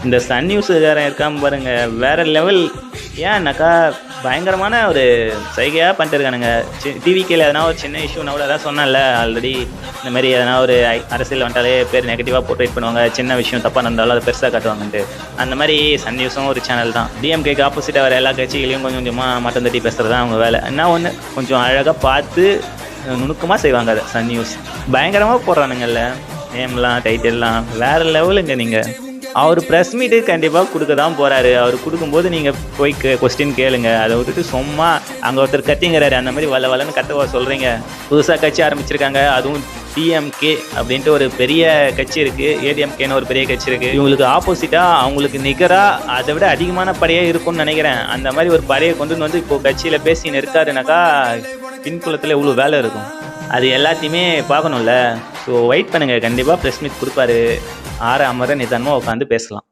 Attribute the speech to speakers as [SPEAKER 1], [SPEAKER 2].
[SPEAKER 1] இந்த சன் நியூஸுக்காரன் இருக்காம பாருங்க, வேற லெவல். ஏன்னாக்கா பயங்கரமான ஒரு சைகையாக பண்ணிட்டு இருக்கானுங்க. டிவிக்கில் எதனா ஒரு சின்ன இஷ்யூனா கூட எதாவது சொன்னால ஆல்ரெடி, இந்த மாதிரி எதனா ஒரு அரசியல் வந்துட்டாலே பேர் நெகட்டிவாக போர்ட்ரேட் பண்ணுவாங்க, சின்ன விஷயம் தப்பாக இருந்தாலும் அதை பெருசாக காட்டுவாங்கன்ட்டு. அந்த மாதிரி சன் நியூஸும் ஒரு சேனல் தான். டிஎம்கேக்கு ஆப்போசிட்டாக வர எல்லா கட்சிகளையும் கொஞ்சம் கொஞ்சமாக மட்டம் தட்டி பேசுகிறது தான் அவங்க வேலை. என்ன ஒன்று கொஞ்சம் அழகாக பார்த்து நுணுக்கமாக செய்வாங்க அதை சன் நியூஸ். பயங்கரமாக போடுறானுங்கல்ல நேம்லாம் டைட்டில்லாம், வேறு லெவலுங்க. நீங்கள் அவர் ப்ரெஸ் மீட்டு கண்டிப்பாக கொடுக்க தான் போகிறாரு. அவர் கொடுக்கும்போது நீங்கள் போய் கொஸ்டின் கேளுங்க. அதை விட்டுட்டு சும்மா அங்கே ஒருத்தர் கத்திங்கிறாரு, அந்த மாதிரி வளன்னு கத்த சொல்கிறீங்க. புதுசாக கட்சி ஆரம்பிச்சிருக்காங்க, அதுவும் டிஎம்கே அப்படின்ட்டு ஒரு பெரிய கட்சி இருக்குது, ஏடிஎம்கேன்னு ஒரு பெரிய கட்சி இருக்குது. இவங்களுக்கு ஆப்போசிட்டாக அவங்களுக்கு நிகராக அதை விட அதிகமான படையே இருக்கும்னு நினைக்கிறேன். அந்த மாதிரி ஒரு படையை கொண்டு வந்து இப்போது கட்சியில் பேசின்னு இருக்காருனாக்கா பின்புலத்தில் இவ்வளோ வேலை இருக்கும். அது எல்லாத்தையுமே பார்க்கணும்ல. ஸோ வெயிட் பண்ணுங்கள், கண்டிப்பாக ப்ரெஸ் மீட் கொடுப்பாரு. 6 அமர நிதானமாக உட்காந்து பேசலாம்.